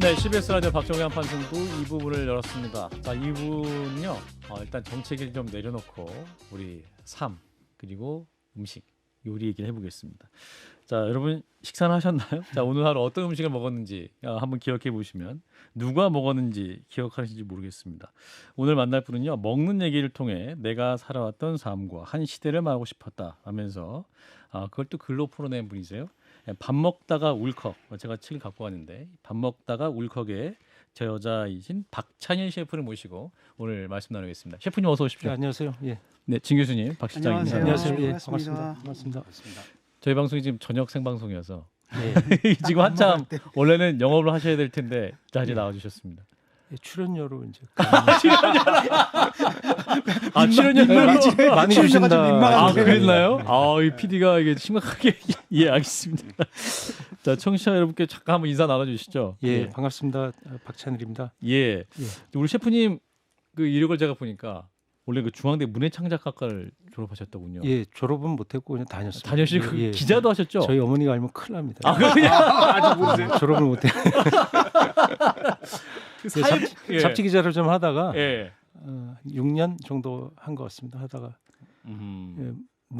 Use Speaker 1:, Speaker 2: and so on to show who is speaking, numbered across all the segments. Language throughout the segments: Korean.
Speaker 1: 네, CBS 라디오 박정희 한판승부 2부분을 열었습니다. 자, 2부는요. 일단 정치 얘기를 좀 내려놓고 우리 삶 그리고 음식, 요리 얘기를 해보겠습니다. 자, 여러분 식사는 하셨나요? 자, 오늘 하루 어떤 음식을 먹었는지 한번 기억해 보시면 누가 먹었는지 기억하시는지 모르겠습니다. 오늘 만날 분은요. 먹는 얘기를 통해 내가 살아왔던 삶과 한 시대를 말하고 싶었다 하면서 그걸 또 글로 풀어낸 분이세요. 밥 먹다가 울컥, 제가 책 갖고 왔는데 밥 먹다가 울컥의 저 여자이신 박찬일 셰프를 모시고 오늘 말씀 나누겠습니다. 셰프님 어서 오십시오.
Speaker 2: 네, 안녕하세요. 예.
Speaker 1: 네, 진 교수님, 박 실장입니다.
Speaker 2: 안녕하세요. 예,
Speaker 3: 반갑습니다.
Speaker 2: 반갑습니다.
Speaker 1: 저희 방송이 지금 저녁 생방송이어서
Speaker 2: 네.
Speaker 1: 지금 한참 원래는 영업을 하셔야 될 텐데 자리에 나와주셨습니다.
Speaker 2: 예, 출연료로 이제
Speaker 1: 출연료
Speaker 2: 많이 주신다.
Speaker 1: 그랬나요? 이 PD가 이게 심각하게 예, 알겠습니다. 자, 청취자 여러분께 잠깐 한번 인사 나눠주시죠.
Speaker 2: 예, 반갑습니다. 박찬일입니다.
Speaker 1: 예. 우리 셰프님 그 이력을 제가 보니까 원래 그 중앙대 문해창작학과를 졸업하셨더군요.
Speaker 2: 예, 졸업은 못했고 그냥 다녔어요.
Speaker 1: 다녀시고
Speaker 2: 예,
Speaker 1: 기자도 하셨죠?
Speaker 2: 저희 어머니가 알면 큰일 납니다.
Speaker 1: 그래요?
Speaker 3: 아직 모르세요?
Speaker 2: 졸업을 못해.
Speaker 1: 예.
Speaker 2: 잡지 기자를 좀 하다가
Speaker 1: 예.
Speaker 2: 6년 정도 한 것 같습니다. 하다가
Speaker 1: 음.
Speaker 2: 예,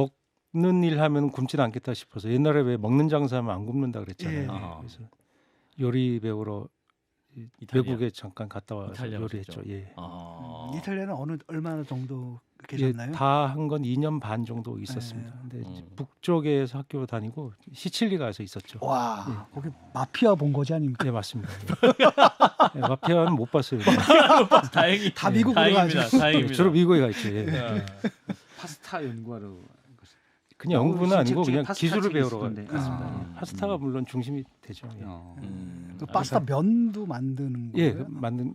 Speaker 2: 먹는 일 하면 굶지 않겠다 싶어서 옛날에 왜 먹는 장사하면 안 굶는다 그랬잖아요.
Speaker 3: 예.
Speaker 2: 그래서 요리 배우러
Speaker 1: 이탈리아.
Speaker 2: 외국에 잠깐 갔다 와서
Speaker 1: 이탈리아
Speaker 2: 요리했죠.
Speaker 1: 가셨죠?
Speaker 2: 예.
Speaker 3: 이탈리아는 얼마나 정도
Speaker 2: 예,
Speaker 3: 계셨나요?
Speaker 2: 다 한 건 2년 반 정도 있었습니다. 근데 북쪽에서 학교 다니고 시칠리 가서 있었죠.
Speaker 3: 와, 거기 마피아 본 거지 아닙니까?
Speaker 2: 네, 맞습니다. 예, 마피아는 못 봤어요.
Speaker 1: 다행히
Speaker 3: 다 미국으로
Speaker 1: 다행입니다.
Speaker 3: 가죠.
Speaker 1: 다행입니다.
Speaker 2: 주로 미국에 가 있죠. 예.
Speaker 4: 파스타 연구하러
Speaker 2: 그냥 연구는 아니고 그냥
Speaker 4: 파스타
Speaker 2: 기술을
Speaker 4: 책이
Speaker 2: 배우러
Speaker 4: 있을 건데.
Speaker 2: 갔습니다.
Speaker 3: 아.
Speaker 2: 예. 파스타가 물론 중심이 되죠. 예.
Speaker 3: 그 파스타 면도 만드는 거예요?
Speaker 2: 예,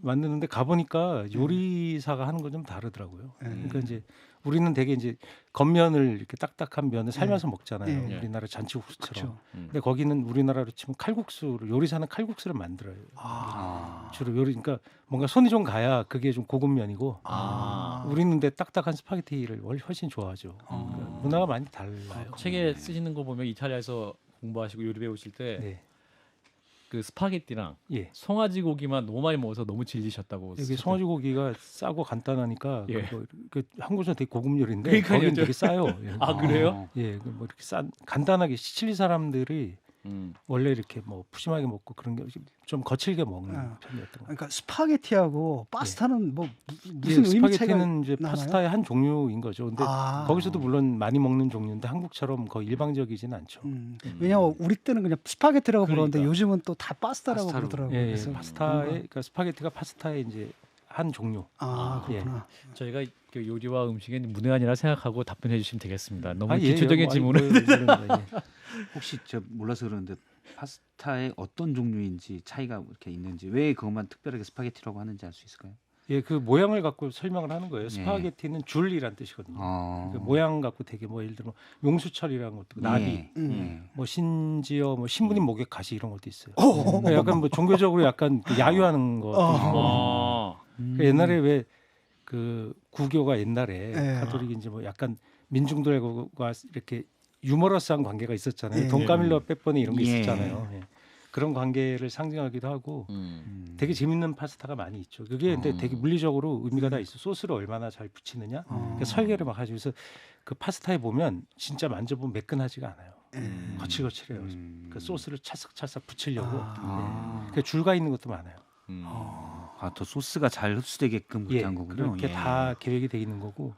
Speaker 2: 만드는데 가 보니까 요리사가 하는 건 좀 다르더라고요. 그러니까 이제 우리는 되게 이제 겉면을 이렇게 딱딱한 면을 삶아서 먹잖아요.
Speaker 3: 예.
Speaker 2: 우리나라 잔치국수처럼.
Speaker 3: 그렇죠.
Speaker 2: 근데 거기는 우리나라로 치면 칼국수를 요리사는 칼국수를 만들어요. 주로 요리 그러니까 뭔가 손이 좀 가야 그게 좀 고급 면이고 우리는 근데 딱딱한 스파게티를 훨씬 좋아하죠. 그러니까 문화가 많이 달라요.
Speaker 1: 책에 쓰시는 거 보면 이탈리아에서 공부하시고 요리 배우실 때
Speaker 2: 네.
Speaker 1: 그 스파게티랑
Speaker 2: 예.
Speaker 1: 송아지 고기만 너무 많이 먹어서 너무 질리셨다고.
Speaker 2: 여기 송아지 고기가 싸고 간단하니까
Speaker 1: 예.
Speaker 2: 그 한국에서 되게 고급 요리인데
Speaker 1: 그러니까요.
Speaker 2: 거기는 되게 싸요. 예.
Speaker 1: 그래요?
Speaker 2: 예, 뭐 이렇게 간단하게 시칠리 사람들이 원래 이렇게 뭐 푸짐하게 먹고 그런 게 좀 거칠게 먹는 편이었던 것 같아요.
Speaker 3: 그러니까 스파게티하고 파스타는 뭐
Speaker 2: 예,
Speaker 3: 무슨 의미 차이가
Speaker 2: 스파게티는 이제
Speaker 3: 나나요?
Speaker 2: 파스타의 한 종류인 거죠. 근데 거기서도 물론 많이 먹는 종류인데 한국처럼 거의 일방적이진 않죠.
Speaker 3: 왜냐면 우리 때는 그냥 스파게티라고 부르는데
Speaker 1: 그러니까.
Speaker 3: 요즘은 또 다 파스타라고
Speaker 4: 파스타로.
Speaker 3: 부르더라고요.
Speaker 2: 예,
Speaker 3: 그래서
Speaker 2: 파스타의 그러니까 스파게티가 파스타의 이제 한 종류.
Speaker 3: 그렇구나.
Speaker 1: 저희가 그 요리와 음식은 문외한이라 생각하고 답변해 주시면 되겠습니다. 너무
Speaker 2: 예,
Speaker 1: 기초적인
Speaker 2: 뭐,
Speaker 1: 질문은
Speaker 2: 모릅니다. 예.
Speaker 4: 혹시 저 몰라서 그러는데 파스타의 어떤 종류인지 차이가 이렇게 있는지 왜 그것만 특별하게 스파게티라고 하는지 알 수 있을까요?
Speaker 2: 예, 그 모양을 갖고 설명을 하는 거예요. 스파게티는 줄이란 뜻이거든요. 그 모양 갖고 되게 뭐 예를 들면 용수철이라는 것도 나비, 뭐 심지어 뭐 신부님 목에 가시 이런 것도 있어요. 그러니까 약간 뭐 종교적으로 약간 그 야유하는 거. 그러니까 옛날에 왜 그 구교가 옛날에 가톨릭인지 뭐 약간 민중들과 이렇게 유머러스한 관계가 있었잖아요. 돈 까밀러 빼빼니 이런 게 있었잖아요. 예. 그런 관계를 상징하기도 하고 되게 재밌는 파스타가 많이 있죠. 그게 근데 되게 물리적으로 의미가 다 있어. 소스를 얼마나 잘 붙이느냐. 그러니까 설계를 막 하죠. 그래서 그 파스타에 보면 진짜 만져보면 매끈하지가 않아요. 거칠거칠해요. 그 소스를 찰싹찰싹 붙이려고 그 줄가 있는 것도 많아요.
Speaker 4: 더 소스가 잘 흡수되게끔 그렇게
Speaker 2: 예,
Speaker 4: 한 거군요.
Speaker 2: 그렇게 다 계획이 돼 있는 거고.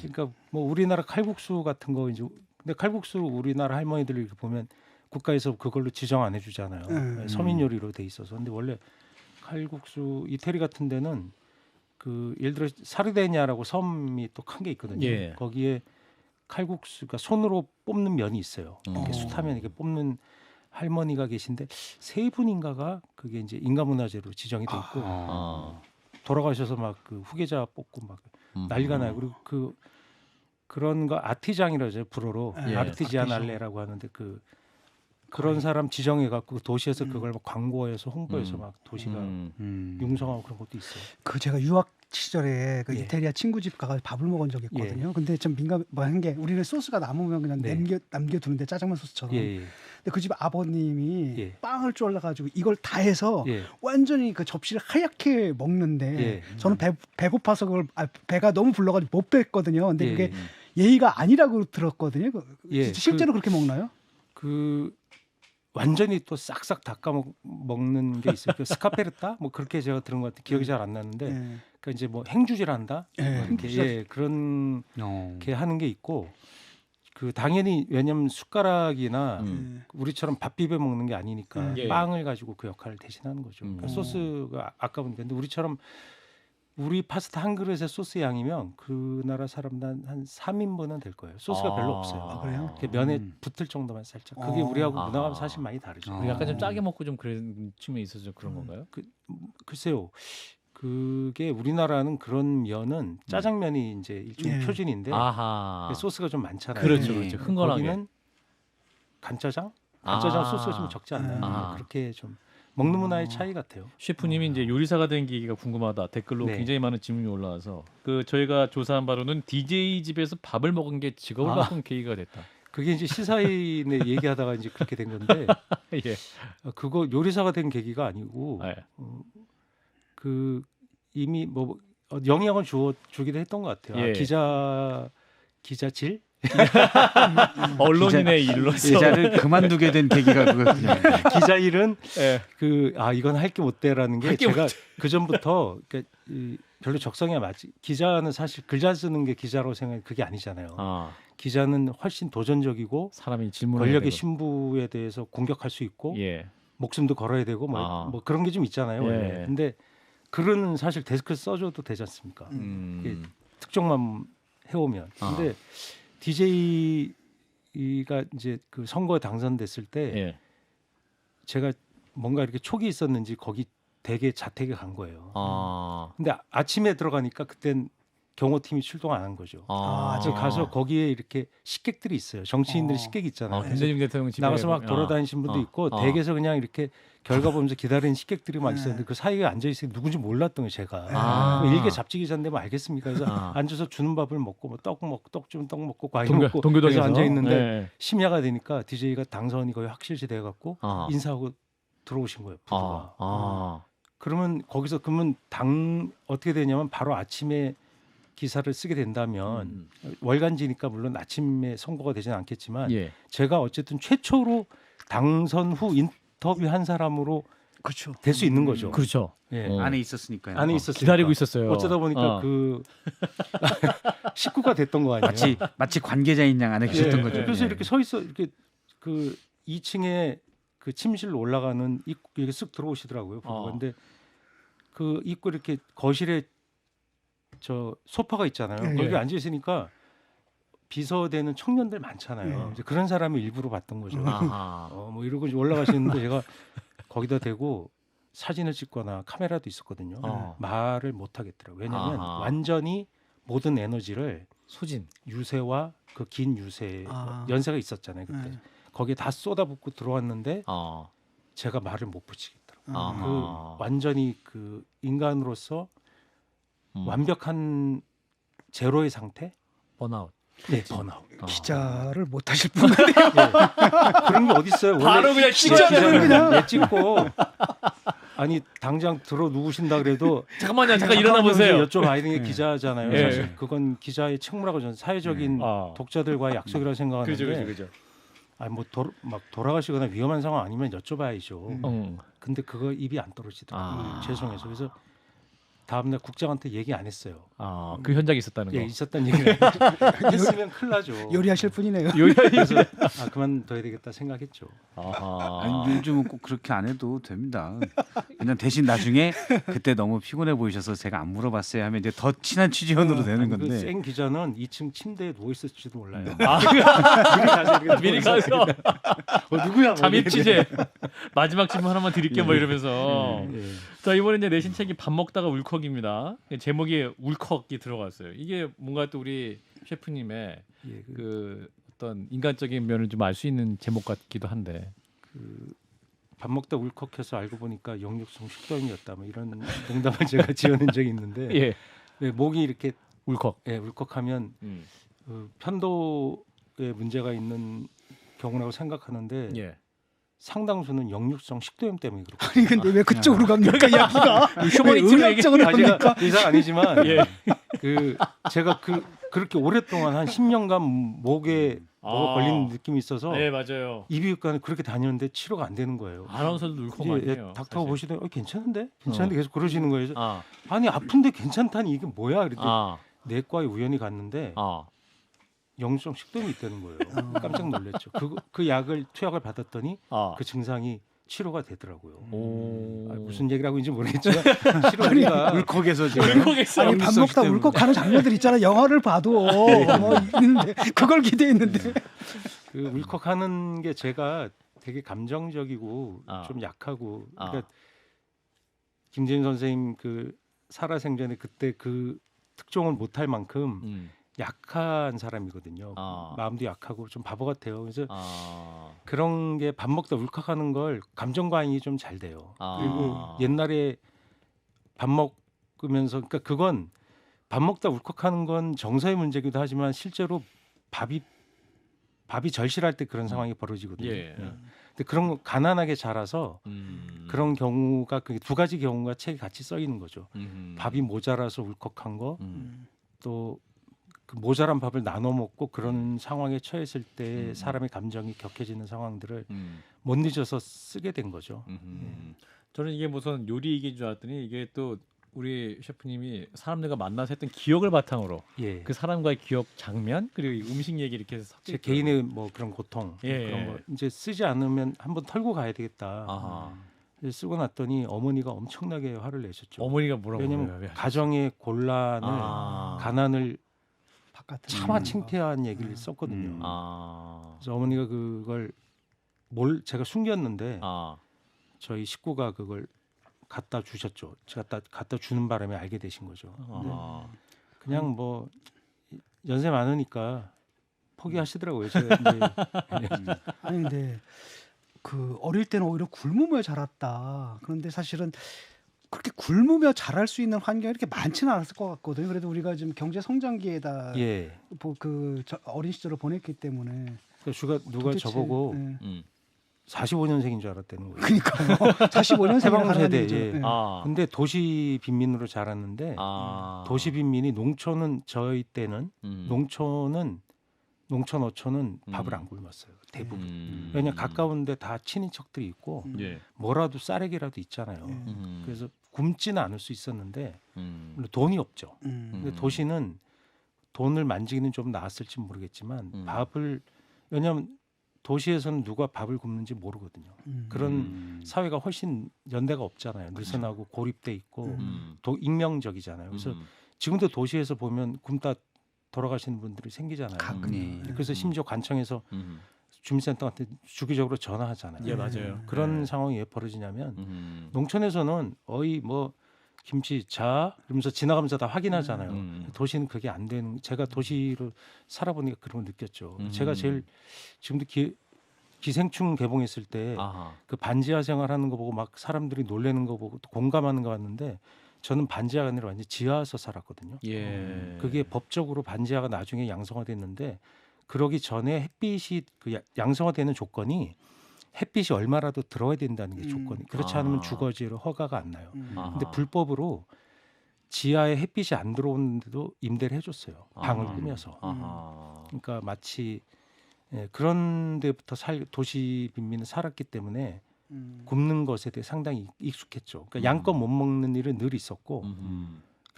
Speaker 2: 그러니까 뭐 우리나라 칼국수 같은 거 이제 근데 칼국수 우리나라 할머니들 이렇게 보면 국가에서 그걸로 지정 안 해주잖아요. 서민 요리로 돼 있어서. 근데 원래 칼국수 이태리 같은 데는 그 예를 들어 사르데냐라고 섬이 또 큰 게 있거든요.
Speaker 1: 예.
Speaker 2: 거기에 칼국수가 손으로 뽑는 면이 있어요. 이렇게 숯하면 이렇게 뽑는 할머니가 계신데 세 분인가가 그게 이제 인간문화재로 지정이 돼 있고 돌아가셔서 막 그 후계자 뽑고 막 난리가 나요. 그리고 그런 거 아티장이라죠 불어로
Speaker 1: 예,
Speaker 2: 아르티지아날레라고 하는데 그 그런 사람 지정해 갖고 도시에서 그걸 막 광고해서 홍보해서 막 도시가 융성하고 그런 것도 있어요.
Speaker 3: 그 제가 유학 시절에 그
Speaker 2: 예.
Speaker 3: 이태리아 친구 집 가서 밥을 먹은 적이 있거든요. 근데 좀 민감한 게 우리는 소스가 남으면 그냥
Speaker 2: 네.
Speaker 3: 남겨두는데 짜장면 소스처럼.
Speaker 2: 예, 예.
Speaker 3: 근데 그 집 아버님이
Speaker 2: 예.
Speaker 3: 빵을 쫄라가지고 이걸 다 해서
Speaker 2: 예.
Speaker 3: 완전히 그 접시를 하얗게 먹는데
Speaker 2: 예.
Speaker 3: 저는 배고파서 그걸 배가 너무 불러가지고 못 뺐거든요. 근데
Speaker 2: 예,
Speaker 3: 그게
Speaker 2: 예.
Speaker 3: 예의가 아니라고 들었거든요.
Speaker 2: 예,
Speaker 3: 실제로 그렇게 먹나요?
Speaker 2: 그 완전히 또 싹싹 닦아 먹는 게 있어요. 그 스카페르타 뭐 그렇게 제가 들은 것 같아요. 기억이 잘 안 나는데
Speaker 3: 예.
Speaker 2: 그러니까 이제 뭐 행주질한다.
Speaker 3: 예,
Speaker 2: 뭐 이렇게
Speaker 3: 행주질.
Speaker 2: 예, 그런 게 하는 게 있고 그 당연히 왜냐면 숟가락이나 우리처럼 밥 비벼 먹는 게 아니니까
Speaker 1: 예.
Speaker 2: 빵을 가지고 그 역할을 대신하는 거죠. 그러니까 소스가 아까운 게 근데 우리처럼 우리 파스타 한 그릇의 소스 양이면 그 나라 사람들 한 3인분은 될 거예요. 소스가 별로 없어요.
Speaker 3: 아, 그래요?
Speaker 2: 이렇게 면에 붙을 정도만 살짝. 그게 우리하고
Speaker 1: 아하.
Speaker 2: 문화가 사실 많이 다르죠.
Speaker 1: 우리 약간 좀 짜게 먹고 좀 그런 측면이 있어서 그런 건가요?
Speaker 2: 글쎄요. 그게 우리나라는 그런 면은 짜장면이 이제 일종의
Speaker 3: 예.
Speaker 2: 표준인데
Speaker 1: 아하.
Speaker 2: 소스가 좀 많잖아요.
Speaker 1: 그렇죠,
Speaker 3: 예.
Speaker 1: 그렇죠. 흥건하게.
Speaker 2: 거기는 간짜장 소스가 좀 적지 않나요?
Speaker 1: 아.
Speaker 2: 그렇게 좀 먹는 문화의 차이 같아요.
Speaker 1: 셰프님이 이제 요리사가 된 계기가 궁금하다 댓글로
Speaker 2: 네.
Speaker 1: 굉장히 많은 질문이 올라와서 그 저희가 조사한 바로는 DJ 집에서 밥을 먹은 게 직업을 바꾼 계기가 됐다.
Speaker 2: 그게 이제 시사인에 얘기하다가 이제 그렇게 된 건데
Speaker 1: 예.
Speaker 2: 그거 요리사가 된 계기가 아니고
Speaker 1: 예.
Speaker 2: 그 이미 뭐 영향을 주기도 했던 것 같아요.
Speaker 1: 예.
Speaker 2: 기자질
Speaker 1: 언론인의 일로서
Speaker 4: 기자를 그만두게 된 계기가 그거였군요.
Speaker 2: 기자 일은
Speaker 1: 예.
Speaker 2: 이건 할 게 못 돼라는 게
Speaker 1: 할게
Speaker 2: 제가 그 전부터 그러니까 별로 적성에 맞지. 기자는 사실 글자 쓰는 게 기자라고 생각해 그게 아니잖아요.
Speaker 1: 아,
Speaker 2: 기자는 훨씬 도전적이고
Speaker 1: 사람이 질문을
Speaker 2: 권력의 신부에 대해서 공격할 수 있고
Speaker 1: 예.
Speaker 2: 목숨도 걸어야 되고 뭐 그런 게 좀 있잖아요. 원래.
Speaker 1: 예.
Speaker 2: 근데 글은 사실 데스크 써줘도 되지 않습니까? 이게 특종만 해오면. 근데 DJ가 이제 그 선거에 당선됐을 때
Speaker 1: 예.
Speaker 2: 제가 뭔가 이렇게 촉이 있었는지 거기 대개 자택에 간 거예요.
Speaker 1: 아.
Speaker 2: 근데 아침에 들어가니까 그땐 경호팀이 출동 안 한 거죠. 그래서 가서 거기에 이렇게 식객들이 있어요. 정치인들이 식객이 있잖아요. 그래서
Speaker 1: 김대중 대통령 집에
Speaker 2: 나가서 막 돌아다니신 분도 있고 댁에서 그냥 이렇게 결과 보면서 기다리는 식객들이 막 있었는데 그 사이에 앉아 있으니 누군지 몰랐던 거예요. 제가 일개 잡지 기자인데 뭐 알겠습니까? 그래서 앉아서 주는 밥을 먹고 뭐 떡 주면 떡 먹고 과일 먹고
Speaker 1: 동교동에서
Speaker 2: 그래서 앉아 있는데
Speaker 1: 예.
Speaker 2: 심야가 되니까 DJ가 당선이 거의 확실시 돼 갖고 인사하고 들어오신 거예요. 부부가. 그러면 거기서 그러면 어떻게 되냐면 바로 아침에 기사를 쓰게 된다면 월간지니까 물론 아침에 선거가 되지는 않겠지만
Speaker 1: 예.
Speaker 2: 제가 어쨌든 최초로 당선 후 인터뷰한 사람으로
Speaker 3: 그렇죠.
Speaker 2: 될 수 있는 거죠.
Speaker 1: 그렇죠.
Speaker 2: 예.
Speaker 4: 안에 있었으니까요.
Speaker 2: 안에 있었으니까.
Speaker 1: 기다리고 있었어요.
Speaker 2: 어쩌다 보니까 그 식구가 됐던 거 아니에요.
Speaker 4: 마치 관계자인 양 안에 계셨던 거죠.
Speaker 2: 그래서 이렇게 서 있어 이렇게 그 2층에 그 침실로 올라가는 입구 이렇게 쓱 들어오시더라고요. 근데 그 입구 이렇게 거실에 저 소파가 있잖아요. 거기 앉아 있으니까 비서되는 청년들 많잖아요. 이제 그런 사람을 일부러 봤던 거죠. 뭐 이러고 올라가시는데 제가 거기다 대고 사진을 찍거나 카메라도 있었거든요. 말을 못 하겠더라고요. 왜냐하면 완전히 모든 에너지를
Speaker 1: 소진
Speaker 2: 유세와 그 긴 유세 연세가 있었잖아요. 그때 거기에 다 쏟아붓고 들어왔는데 제가 말을 못 붙이겠더라고요. 그 완전히 그 인간으로서 완벽한 제로의 상태?
Speaker 1: 번아웃.
Speaker 2: 네, 번아웃.
Speaker 3: 기자를 못 하실 분은
Speaker 2: 그런 게 어디 있어요?
Speaker 1: 바로 그냥 찍어내는
Speaker 2: 그냥 찍고 아니 당장 들어 누구신다 그래도
Speaker 1: 잠깐만요. 잠깐 일어나 보세요.
Speaker 2: 여쭤봐야 되는 게 기자잖아요.
Speaker 1: 예.
Speaker 2: 사실 그건 기자의 책무라고 저는 사회적인 독자들과의 약속이라고 생각하는데
Speaker 1: 그죠.
Speaker 2: 아니 뭐 막 돌아가시거나 위험한 상황 아니면 여쭤봐야죠. 근데 그거 입이 안 떨어지더라고요. 죄송해서 그래서 다음날 국장한테 얘기 안 했어요.
Speaker 1: 그 현장에 있었다는 거.
Speaker 2: 예, 있었다는 얘기를 했으면 큰일 나죠.
Speaker 3: 요리하실 분이네요.
Speaker 2: 그래서 그만둬야 되겠다 생각했죠.
Speaker 4: 아니, 요즘은 꼭 그렇게 안 해도 됩니다. 그냥 대신 나중에 그때 너무 피곤해 보이셔서 제가 안 물어봤어요 하면 이제 더 친한 취재원으로 되는 건데.
Speaker 2: 그 생 기자는 2층 침대에 누워 있을지도 몰라요.
Speaker 1: 미리 가서
Speaker 2: 누구야?
Speaker 1: 잠입 취재. 마지막 질문 하나만 드릴게 뭐 이러면서. 자 이번에 이제 내신 책이 밥 먹다가 울컥입니다. 제목이 울컥이 들어갔어요. 이게 뭔가 또 우리 셰프님의 그 어떤 인간적인 면을 좀 알 수 있는 제목 같기도 한데.
Speaker 2: 밥 먹다 울컥해서 알고 보니까 역류성 식도염이었다. 뭐 이런 농담을 제가 지어낸 적이 있는데
Speaker 1: 예.
Speaker 2: 왜 목이 이렇게
Speaker 1: 울컥.
Speaker 2: 예, 울컥하면 편도에 문제가 있는 경우라고 생각하는데
Speaker 1: 예.
Speaker 2: 상당수는 역류성 식도염 때문에 그렇고.
Speaker 3: 아니 근데 왜 그쪽으로 갑니까 이야기가?
Speaker 1: 휴머니티로
Speaker 3: 의학적으로
Speaker 2: 아, 제가
Speaker 3: 갑니까?
Speaker 2: 의사 아니지만
Speaker 1: 예.
Speaker 2: 제가 그렇게 오랫동안 한 10년간 목에 뭐가 걸리는 느낌이 있어서
Speaker 1: 네 맞아요.
Speaker 2: 이비인후과는 그렇게 다녔는데 치료가 안 되는 거예요.
Speaker 1: 아나운서도 울컥
Speaker 2: 이제
Speaker 1: 많이
Speaker 2: 예,
Speaker 1: 해요.
Speaker 2: 닥터가
Speaker 1: 사실.
Speaker 2: 보시더니 괜찮은데 계속 그러시는 거예요. 그래서
Speaker 1: 아,
Speaker 2: 아니 아픈데 괜찮다니 이게 뭐야? 그랬더니
Speaker 1: 아,
Speaker 2: 내과에 우연히 갔는데
Speaker 1: 아.
Speaker 2: 역류성 식도염이 있다는 거예요. 깜짝 놀랐죠. 그 약을 투약을 받았더니
Speaker 1: 아.
Speaker 2: 그 증상이 치료가 되더라고요.
Speaker 1: 오.
Speaker 2: 무슨 얘기를 하고 있는지 모르겠지만 치료가
Speaker 4: 울컥해서 지금
Speaker 1: 울컥했어.
Speaker 3: 아니 밥 먹다 울컥하는 장면들 있잖아. 영화를 봐도 뭐 있는데 그걸 기대했는데.
Speaker 2: 그 울컥하는 게 제가 되게 감정적이고
Speaker 1: 아.
Speaker 2: 좀 약하고
Speaker 1: 아.
Speaker 2: 그러니까 김재인 선생님 그 살아생전에 그때 그 특종을 못할 만큼 약한 사람이거든요.
Speaker 1: 아.
Speaker 2: 마음도 약하고 좀 바보 같아요. 그래서
Speaker 1: 아.
Speaker 2: 그런 게 밥 먹다 울컥하는 걸 감정 과잉이 좀 잘 돼요.
Speaker 1: 아.
Speaker 2: 그리고 옛날에 밥 먹으면서 그러니까 그건 밥 먹다 울컥하는 건 정서의 문제기도 하지만 실제로 밥이 절실할 때 그런 상황이 벌어지거든요.
Speaker 1: 예.
Speaker 2: 근데 그런 거 가난하게 자라서 그런 경우가 그 두 가지 경우가 책에 같이 써 있는 거죠. 밥이 모자라서 울컥한 거, 또 그 모자란 밥을 나눠 먹고 그런 상황에 처했을 때 사람의 감정이 격해지는 상황들을 못 잊어서 쓰게 된 거죠.
Speaker 1: 저는 이게 무슨 요리 얘기인 줄 알았더니 이게 또 우리 셰프님이 사람들과 만나서 했던 기억을 바탕으로
Speaker 2: 예.
Speaker 1: 그 사람과의 기억 장면 그리고 이 음식 얘기 이렇게 해서
Speaker 2: 제 개인의 뭐 그런 고통
Speaker 1: 예.
Speaker 2: 그런 거 이제 쓰지 않으면 한번 털고 가야 되겠다.
Speaker 1: 아하.
Speaker 2: 쓰고 났더니 어머니가 엄청나게 화를 내셨죠.
Speaker 1: 어머니가 뭐라고
Speaker 2: 왜냐면
Speaker 1: 그래요?
Speaker 2: 가정의 곤란을 가난을
Speaker 3: 바깥에
Speaker 2: 차마 창피한 얘기를 썼거든요. 그래서 어머니가 그걸 제가 숨겼는데 저희 식구가 그걸 갖다 주셨죠. 제가 갖다 주는 바람에 알게 되신 거죠. 근데 그냥 뭐 연세 많으니까 포기하시더라고요. 제가 이제
Speaker 3: 아니 근데 그 어릴 때는 오히려 굶으며 자랐다. 그런데 사실은 그렇게 굶으며 자랄 수 있는 환경이 이렇게 많지는 않았을 것 같거든요. 그래도 우리가 지금 경제 성장기에다
Speaker 2: 예.
Speaker 3: 어린 시절을 보냈기 때문에
Speaker 2: 누가
Speaker 3: 도대체,
Speaker 2: 저보고
Speaker 3: 예.
Speaker 2: 45년생인 줄 알았다는 거예요.
Speaker 3: 그러니까요. 45년생이나
Speaker 2: 해방 세대.
Speaker 3: 얘기죠.
Speaker 2: 예.
Speaker 3: 예.
Speaker 2: 근데 도시 빈민으로 자랐는데 도시 빈민이 농촌은 저희 때는 농촌 어촌은 밥을 안 굶었어요. 대부분. 왜냐 가까운데 다 친인척들이 있고
Speaker 1: 예.
Speaker 2: 뭐라도 쌀액이라도 있잖아요. 그래서 굶지는 않을 수 있었는데 물론 돈이 없죠. 근데 도시는 돈을 만지기는 좀 나았을지 모르겠지만 밥을 왜냐하면 도시에서는 누가 밥을 굶는지 모르거든요. 그런 사회가 훨씬 연대가 없잖아요. 느슨하고 고립돼 있고 익명적이잖아요. 그래서 지금도 도시에서 보면 굶다 돌아가시는 분들이 생기잖아요.
Speaker 3: 가끔.
Speaker 2: 그래서 심지어 관청에서 주민센터한테 주기적으로 전화하잖아요.
Speaker 1: 예 맞아요.
Speaker 2: 그런 상황이 왜 벌어지냐면 농촌에서는 어이 뭐 김치 자 이러면서 지나가면서 다 확인하잖아요. 도시는 그게 안 되는. 제가 도시로 살아보니까 그런 걸 느꼈죠. 제가 제일 지금도 기생충 개봉했을 때 그 반지하 생활하는 거 보고 막 사람들이 놀래는 거 보고 또 공감하는 거 같는데 저는 반지하가 아니라 완전 지하에서 살았거든요.
Speaker 1: 예.
Speaker 2: 그게 법적으로 반지하가 나중에 양성화됐는데 그러기 전에 햇빛이 양성화되는 조건이 햇빛이 얼마라도 들어야 된다는 게 조건이. 그렇지 않으면 주거지로 허가가 안 나요. 근데 불법으로 지하에 햇빛이 안 들어오는데도 임대를 해줬어요. 방을 꾸며서. 그러니까 마치 그런 데부터 도시 빈민은 살았기 때문에 굶는 것에 대해 상당히 익숙했죠. 그러니까 양껏 못 먹는 일은 늘 있었고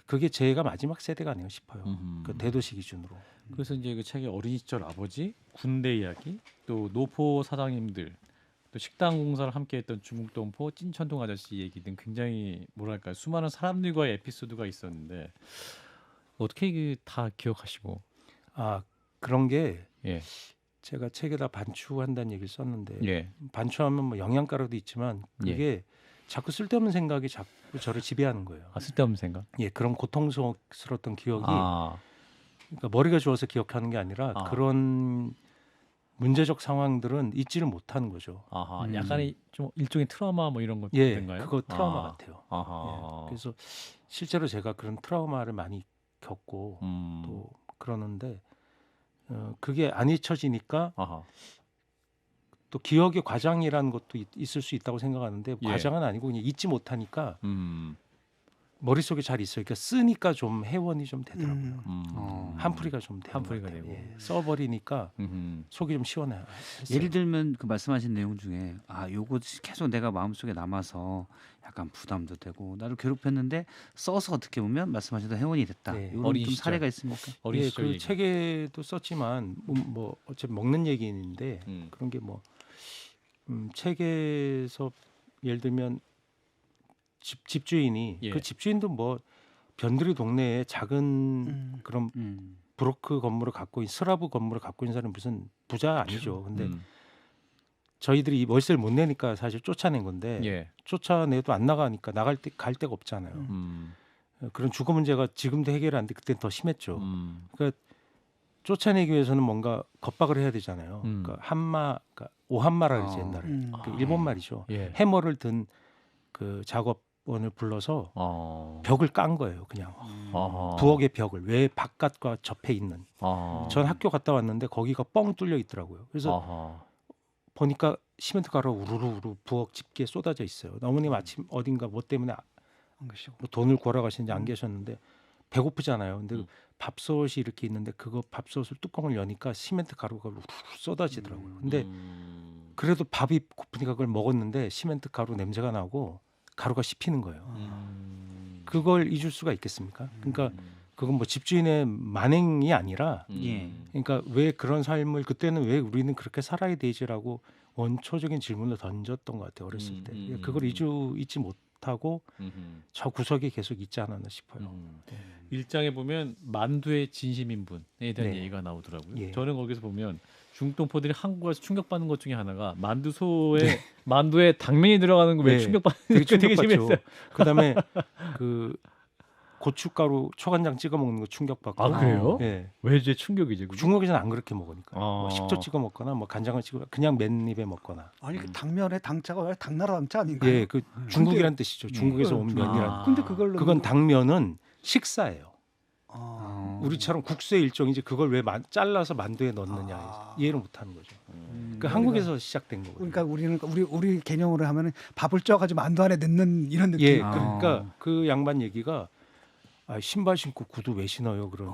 Speaker 2: 그게 제가 마지막 세대가 아닌가 싶어요. 그 대도시 기준으로.
Speaker 1: 그래서 이제 그 책의 어린 시절 아버지, 군대 이야기, 또 노포 사장님들, 또 식당 공사를 함께했던 중국동포 찐천동 아저씨 얘기 등 굉장히 뭐랄까 수많은 사람들과의 에피소드가 있었는데 어떻게 다 기억하시고?
Speaker 2: 그런 게
Speaker 1: 예.
Speaker 2: 제가 책에다 반추한다는 얘기를 썼는데
Speaker 1: 예.
Speaker 2: 반추하면 뭐 영양가로도 있지만 그게 자꾸 쓸데없는 생각이 자꾸 저를 지배하는 거예요.
Speaker 1: 쓸데없는 생각?
Speaker 2: 예, 그런 고통스러웠던 기억이 그러니까 머리가 좋아서 기억하는 게 아니라 그런 문제적 상황들은 잊지를 못하는 거죠.
Speaker 1: 아하, 약간의 좀 일종의 트라우마 뭐 이런
Speaker 2: 예,
Speaker 1: 것인가요?
Speaker 2: 그거 트라우마 같아요.
Speaker 1: 아하.
Speaker 2: 예, 그래서 실제로 제가 그런 트라우마를 많이 겪고
Speaker 1: 음.
Speaker 2: 또 그러는데 그게 안 잊혀지니까
Speaker 1: 아하.
Speaker 2: 또 기억의 과장이라는 것도 있을 수 있다고 생각하는데
Speaker 1: 예.
Speaker 2: 과장은 아니고 그냥 잊지 못하니까
Speaker 1: 음.
Speaker 2: 머릿속에 잘 있어요. 그러니까 쓰니까 좀 회원이 좀 되더라고요. 한풀이가 좀 되는
Speaker 1: 한풀이가
Speaker 2: 것 같아요.
Speaker 1: 되고.
Speaker 2: 예, 써버리니까
Speaker 1: 음흠.
Speaker 2: 속이 좀 시원해요.
Speaker 4: 예를 들면 그 말씀하신 내용 중에 요거 계속 내가 마음속에 남아서 약간 부담도 되고 나를 괴롭혔는데 써서 어떻게 보면 말씀하신 대로 회원이 됐다.
Speaker 2: 네.
Speaker 4: 이런
Speaker 1: 어린
Speaker 4: 좀
Speaker 1: 시절.
Speaker 4: 사례가 있습니까?
Speaker 1: 어린
Speaker 2: 예,
Speaker 1: 시절
Speaker 2: 그
Speaker 1: 얘기.
Speaker 2: 책에도 썼지만 뭐 어차피 먹는 얘기인데
Speaker 1: 음.
Speaker 2: 그런 게 뭐 책에서 예를 들면 집주인이
Speaker 1: 예.
Speaker 2: 그 집주인도 뭐 변두리 동네에 작은 그런 브로크 건물을 갖고 슬라브 건물을 갖고 있는 사람은 무슨 부자 아니죠. 근데 저희들이 이 월세를 못 내니까 사실 쫓아낸 건데
Speaker 1: 예.
Speaker 2: 쫓아내도 안 나가니까 갈 데가 없잖아요. 그런 주거 문제가 지금도 해결 안 돼. 그때는 더 심했죠. 그러니까 쫓아내기 위해서는 뭔가 겁박을 해야 되잖아요. 그러니까 그러니까 오한마라 그러지 옛날에 그 일본 말이죠.
Speaker 1: 예.
Speaker 2: 해머를 든 그 작업원을 불러서 벽을 깐 거예요. 그냥
Speaker 1: 아하.
Speaker 2: 부엌의 벽을 외 바깥과 접해 있는.
Speaker 1: 아하.
Speaker 2: 전 학교 갔다 왔는데 거기가 뻥 뚫려 있더라고요. 그래서
Speaker 1: 아하.
Speaker 2: 보니까 시멘트 가루 우르르 부엌 집기에 쏟아져 있어요. 어머님 아침 어딘가 뭐 때문에
Speaker 3: 안 계시고.
Speaker 2: 뭐 돈을 구하러 가시는지 안 계셨는데 배고프잖아요. 근데 밥솥이 이렇게 있는데 그거 밥솥을 뚜껑을 여니까 시멘트 가루가 우르르 쏟아지더라고요. 근데 그래도 밥이 고프니까 그걸 먹었는데 시멘트 가루 냄새가 나고 가루가 씹히는 거예요. 그걸 잊을 수가 있겠습니까? 그러니까 그건 뭐 집주인의 만행이 아니라
Speaker 4: 예.
Speaker 2: 그러니까 왜 그런 삶을 그때는 왜 우리는 그렇게 살아야 되지라고 원초적인 질문을 던졌던 것 같아요. 어렸을 때. 그걸 잊지 못하고 저 구석에 계속 있지 않았나 싶어요.
Speaker 1: 일장에 보면 만두의 진심인분에 대한
Speaker 2: 네.
Speaker 1: 얘기가 나오더라고요.
Speaker 2: 예.
Speaker 1: 저는 거기서 보면 중동포들이 한국 와서 충격받는 것 중에 하나가 만두에 당면이 들어가는 거 왜
Speaker 2: 네.
Speaker 1: 충격받는
Speaker 2: 되게
Speaker 1: 게 되게
Speaker 2: 충격받죠.
Speaker 1: 심했어요.
Speaker 2: 그다음에 그 고춧가루 초간장 찍어 먹는 거 충격받고.
Speaker 1: 아, 그래요?
Speaker 2: 네.
Speaker 1: 왜 이제 충격이지? 그게?
Speaker 2: 중국에서는 안 그렇게 먹으니까.
Speaker 1: 아.
Speaker 2: 뭐 식초 찍어 먹거나 뭐 간장을 찍어 그냥 맨입에 먹거나.
Speaker 3: 아니 그 당면에 당자가 왜 당나라 당자 아닌가요?
Speaker 2: 예, 그 중국이란 뜻이죠. 중국에서 온 면이란.
Speaker 1: 아.
Speaker 3: 근데 그걸
Speaker 2: 그건 당면은 식사예요.
Speaker 3: 아.
Speaker 2: 우리처럼 국수의 일종이지 그걸 왜 잘라서 만두에 넣느냐
Speaker 3: 아.
Speaker 2: 이해를 못하는 거죠. 그 한국에서 시작된 거거든요.
Speaker 3: 그러니까 우리 개념으로 하면은 밥을 쪄가지고 만두 안에 넣는 이런 느낌.
Speaker 2: 예, 그러니까 그 양반 얘기가 신발 신고 구두 왜 신어요? 그런.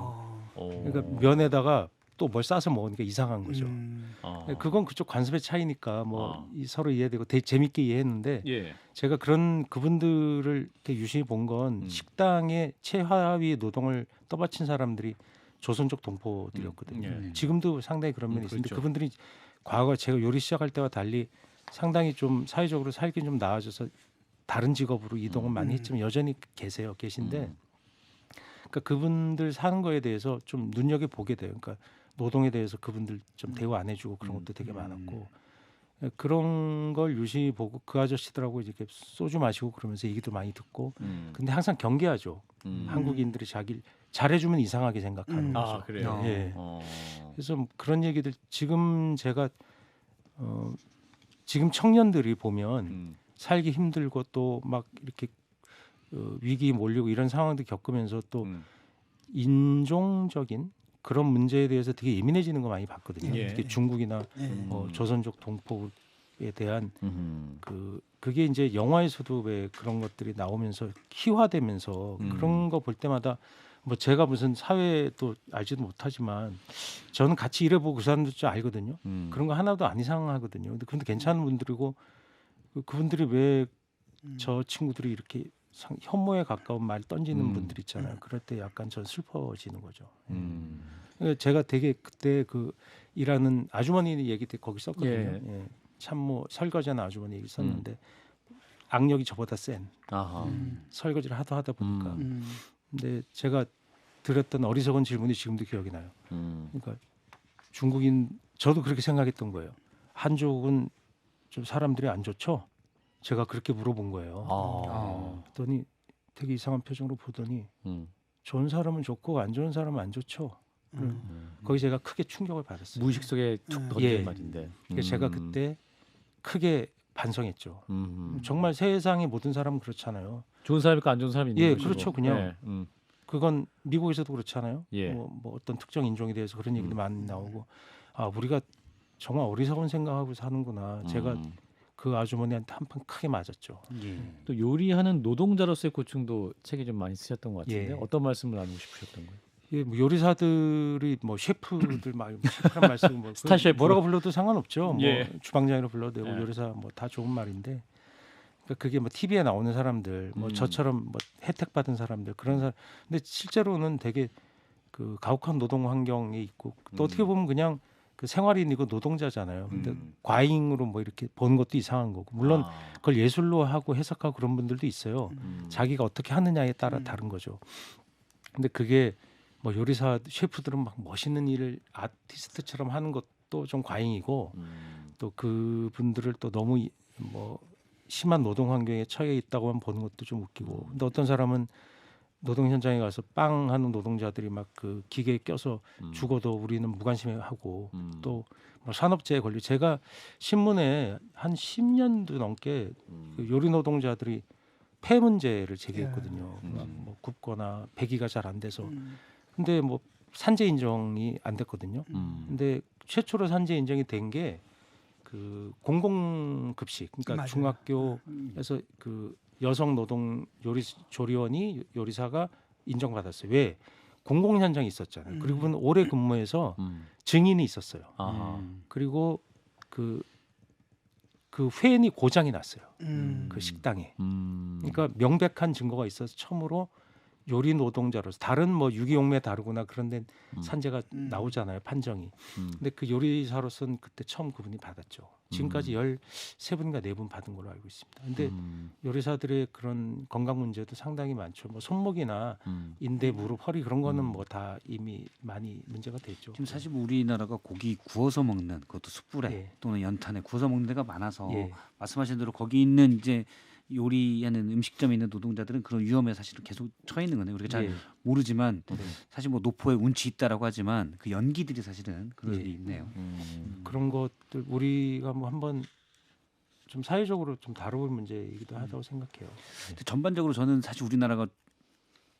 Speaker 2: 그러니까 면에다가 또 뭘 싸서 먹으니까 이상한 거죠. 그건 그쪽 관습의 차이니까 뭐 서로 이해되고 되게 재밌게 이해했는데
Speaker 1: 예.
Speaker 2: 제가 그분들을 되게 유심히 본 건 식당에 최하위 노동을 떠받친 사람들이 조선족 동포들이었거든요. 지금도 상당히 그런 면이 있는데
Speaker 1: 그렇죠.
Speaker 2: 그분들이 과거 제가 요리 시작할 때와 달리 상당히 좀 사회적으로 살기 좀 나아져서 다른 직업으로 이동은 많이 했지만 여전히 계신데 그러니까 그분들 사는 거에 대해서 좀 눈여겨 보게 돼요. 그러니까 노동에 대해서 그분들 좀 대우 안 해주고 그런 것도 되게 많았고 그런 걸 유심히 보고 그 아저씨들하고 이렇게 소주 마시고 그러면서 얘기도 많이 듣고 근데 항상 경계하죠. 한국인들이 자기를 잘해주면 이상하게 생각하는 거죠.
Speaker 1: 아, 그래요.
Speaker 2: 예. 그래서 그런 얘기들 지금 제가 지금 청년들이 보면 살기 힘들고 또 막 이렇게 위기 몰리고 이런 상황들 겪으면서 또 인종적인 그런 문제에 대해서 되게 예민해지는 거 많이 봤거든요.
Speaker 1: 예.
Speaker 2: 특히 중국이나 조선족 동포에 대한 그게 이제 영화에서도 왜 그런 것들이 나오면서 희화되면서 그런 거 볼 때마다 뭐 제가 무슨 사회도 알지도 못하지만 저는 같이 일해보고 그 사람들 좀 알거든요. 그런 거 하나도 안 이상하거든요. 근데 괜찮은 분들이고 그분들이 왜 저 친구들이 이렇게 혐오에 가까운 말 던지는 분들 있잖아요. 그럴 때 약간 전 슬퍼지는 거죠. 그러니까 제가 되게 그때 그 일하는 아주머니 얘기 때 거기 썼거든요. 예. 참모 설거지하는 아주머니 얘기 썼는데 악력이 저보다 센 설거지를 하다 보니까. 근데 제가 드렸던 어리석은 질문이 지금도 기억이 나요. 그러니까 중국인 저도 그렇게 생각했던 거예요. 한족은 좀 사람들이 안 좋죠? 제가 그렇게 물어본 거예요. 그랬더니 되게 이상한 표정으로 보더니 좋은 사람은 좋고 안 좋은 사람은 안 좋죠. 거기 제가 크게 충격을 받았어요.
Speaker 1: 무의식 속에 툭 던진
Speaker 2: 예.
Speaker 1: 말인데.
Speaker 2: 그래서 제가 그때 크게 반성했죠. 정말 세상의 모든 사람은 그렇잖아요.
Speaker 1: 좋은 사람이 있고 안 좋은 사람이 있는
Speaker 2: 예,
Speaker 1: 것이고.
Speaker 2: 그렇죠, 그냥.
Speaker 1: 예.
Speaker 2: 그건 미국에서도 그렇잖아요.
Speaker 1: 예.
Speaker 2: 뭐 어떤 특정 인종에 대해서 그런 얘기도 많이 나오고 아 우리가 정말 어리석은 생각하고 사는구나. 제가 그 아주머니한테 한 판 크게 맞았죠.
Speaker 4: 예.
Speaker 1: 또 요리하는 노동자로서의 고충도 책에 좀 많이 쓰셨던 것 같은데
Speaker 2: 예.
Speaker 1: 어떤 말씀을 나누고 싶으셨던 거예요?
Speaker 2: 예, 뭐 요리사들이 뭐 셰프들 막 셰프란 말씀 뭐
Speaker 1: 스타 셰프.
Speaker 2: 뭐라고 불러도 상관없죠. 뭐
Speaker 1: 예.
Speaker 2: 주방장으로 불러도 되고
Speaker 1: 예.
Speaker 2: 요리사 뭐 다 좋은 말인데 그러니까 그게 뭐 TV에 나오는 사람들 뭐 저처럼 뭐 혜택 받은 사람들 그런 사람 근데 실제로는 되게 그 가혹한 노동 환경에 있고 또 어떻게 보면 그냥 그 생활인이고 노동자잖아요. 근데 과잉으로 뭐 이렇게 보는 것도 이상한 거고 물론 그걸 예술로 하고 해석하고 그런 분들도 있어요. 자기가 어떻게 하느냐에 따라 다른 거죠. 근데 그게 뭐 요리사 셰프들은 막 멋있는 일을 아티스트처럼 하는 것도 좀 과잉이고 또 그분들을 또 너무 뭐 심한 노동 환경에 처해 있다고만 보는 것도 좀 웃기고 근데 어떤 사람은 노동 현장에 가서 빵 하는 노동자들이 막 그 기계에 껴서 죽어도 우리는 무관심해하고 또 뭐 산업재해 걸리 제가 신문에 한 10년도 넘게 그 요리 노동자들이 폐 문제를 제기했거든요. 막 뭐 굽거나 배기가 잘 안 돼서 근데 뭐 산재 인정이 안 됐거든요. 근데 최초로 산재 인정이 된 게 그 공공급식 그러니까
Speaker 3: 맞아요.
Speaker 2: 중학교에서 그 여성 노동 조리원이 요리사가 인정받았어요. 왜? 공공 현장이 있었잖아요. 그리고 그분 오래 근무해서 증인이 있었어요.
Speaker 1: 아하.
Speaker 2: 그리고 그 회원이 고장이 났어요. 그 식당에. 그러니까 명백한 증거가 있어서 처음으로 요리 노동자로서 다른 뭐 유기용매 다르거나 그런 데는 산재가 나오잖아요. 판정이. 근데 그 요리사로서는 그때 처음 그분이 받았죠. 지금까지 13분인가 4분 받은 걸로 알고 있습니다. 근데 요리사들의 그런 건강 문제도 상당히 많죠. 뭐 손목이나 인대, 무릎, 허리 그런 거는 뭐 다 이미 많이 문제가 됐죠.
Speaker 4: 지금 사실 우리나라가 고기 구워서 먹는 그것도 숯불에
Speaker 2: 예.
Speaker 4: 또는 연탄에 구워서 먹는 데가 많아서
Speaker 2: 예.
Speaker 4: 말씀하신 대로 거기 있는 이제 요리하는 음식점에 있는 노동자들은 그런 위험에 사실은 계속 처해 있는 거네요. 우리가 잘
Speaker 2: 예.
Speaker 4: 모르지만 사실 뭐 노포에 운치 있다라고 하지만 그 연기들이 사실은 그런
Speaker 2: 예.
Speaker 4: 일이 있네요.
Speaker 2: 그런 것들 우리가 뭐 한번 좀 사회적으로 좀 다뤄볼 문제이기도 하다고 생각해요.
Speaker 4: 근데 전반적으로 저는 사실 우리나라가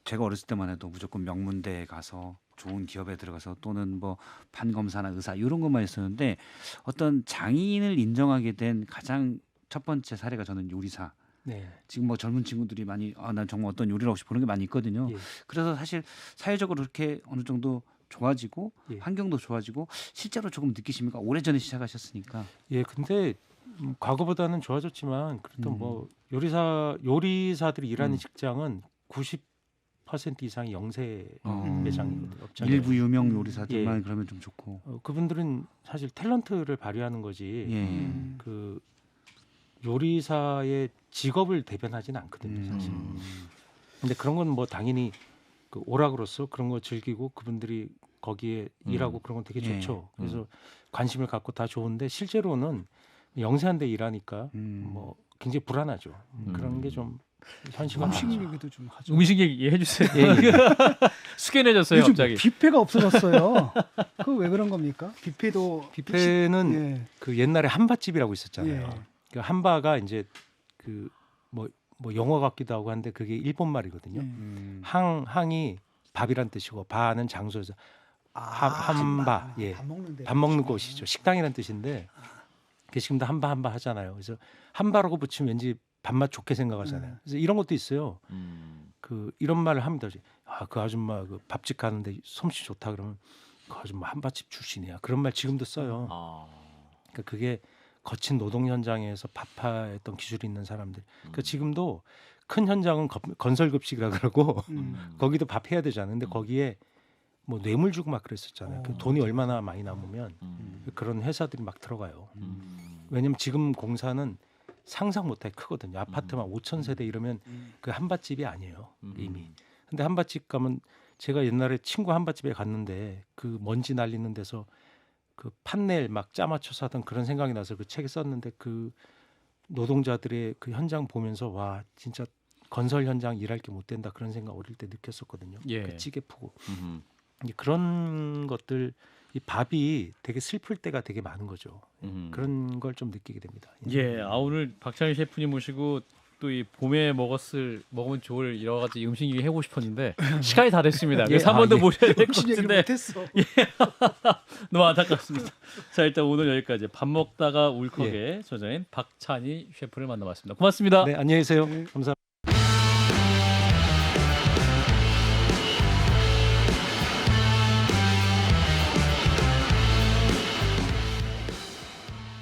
Speaker 4: 제가 어렸을 때만 해도 무조건 명문대에 가서 좋은 기업에 들어가서 또는 뭐 판검사나 의사 이런 것만 있었는데 어떤 장인을 인정하게 된 가장 첫 번째 사례가 저는 요리사.
Speaker 2: 네.
Speaker 4: 지금 뭐 젊은 친구들이 많이 난 정말 어떤 요리를 혹시 보는 게 많이 있거든요.
Speaker 2: 예.
Speaker 4: 그래서 사실 사회적으로 그렇게 어느 정도 좋아지고
Speaker 2: 예.
Speaker 4: 환경도 좋아지고 실제로 조금 느끼십니까? 오래전에 시작하셨으니까.
Speaker 2: 예, 근데 과거보다는 좋아졌지만 그래도 뭐 요리사들이 일하는 직장은 90% 이상이 영세 매장이거든요. 업장이에요.
Speaker 4: 일부 유명 요리사들만
Speaker 2: 예.
Speaker 4: 그러면 좀 좋고.
Speaker 2: 그분들은 사실 탤런트를 발휘하는 거지.
Speaker 4: 예.
Speaker 2: 그 요리사의 직업을 대변하지는 않거든요, 사실. 근데 그런 건 뭐 당연히 그 오락으로서 그런 거 즐기고 그분들이 거기에 일하고 그런 건 되게
Speaker 4: 예.
Speaker 2: 좋죠. 그래서 관심을 갖고 다 좋은데 실제로는 영세한 데 일하니까 뭐 굉장히 불안하죠. 그런 게 좀 현실과
Speaker 3: 음식
Speaker 2: 다르죠.
Speaker 3: 얘기도 좀 하죠.
Speaker 1: 음식 얘기 해주세요.
Speaker 2: 예, 예.
Speaker 1: 스캔해졌어요
Speaker 3: 요즘
Speaker 1: 갑자기.
Speaker 3: 뷔페가 없어졌어요. 그거 왜 그런 겁니까?
Speaker 2: 뷔페는
Speaker 3: 예.
Speaker 2: 그 옛날에 한밭집이라고 있었잖아요.
Speaker 3: 예.
Speaker 2: 그 한바가 이제 그 뭐 영어 같기도 하고 한데 그게 일본 말이거든요. 항이 밥이란 뜻이고 바는 장소에서 한바 예.
Speaker 3: 밥 먹는 데.
Speaker 2: 밥 먹는 곳이죠. 식당이란 뜻인데 그 지금도 한바 하잖아요. 그래서 한바라고 붙이면 왠지 밥맛 좋게 생각하잖아요. 그래서 이런 것도 있어요. 그 이런 말을 합니다. 그 아줌마 그 밥집 가는데 솜씨 좋다 그러면 그 아줌마 한바집 출신이야. 그런 말 지금도 써요. 그러니까 그게 거친 노동 현장에서 밥하였던 기술이 있는 사람들. 그러니까 지금도 큰 현장은 건설급식이라 그러고 거기도 밥해야 되잖아요. 근데 거기에 뭐 뇌물 주고 막 그랬었잖아요. 그 돈이 얼마나 많이 남으면 그런 회사들이 막 들어가요. 왜냐면 지금 공사는 상상 못하게 크거든요. 아파트만 5천 세대 이러면 그 한밭집이 아니에요. 이미. 근데 한밭집 가면 제가 옛날에 친구 한밭집에 갔는데 그 먼지 날리는 데서 그 판넬 막 짜맞춰서 하던 그런 생각이 나서 그 책에 썼는데 그 노동자들의 그 현장 보면서 와 진짜 건설 현장 일할 게 못 된다 그런 생각 어릴 때 느꼈었거든요.
Speaker 1: 예.
Speaker 2: 그 찌개 푸고. 이제 그런 것들 이 밥이 되게 슬플 때가 되게 많은 거죠. 그런 걸 좀 느끼게 됩니다.
Speaker 1: 예, 오늘 박찬일 셰프님 모시고 또 이 봄에 먹으면 좋을 여러 가지 음식 얘기 해보고 싶었는데 시간이 다 됐습니다. 그래서 한 번 더 모셔야 될 것
Speaker 3: 음식 얘기
Speaker 1: 같은데
Speaker 3: 못했어.
Speaker 1: 너무 안타깝습니다. 자, 일단 오늘 여기까지 밥 먹다가 울컥에 저자인 박찬희 셰프를 만나봤습니다. 고맙습니다.
Speaker 2: 네, 안녕히 계세요. 감사합니다.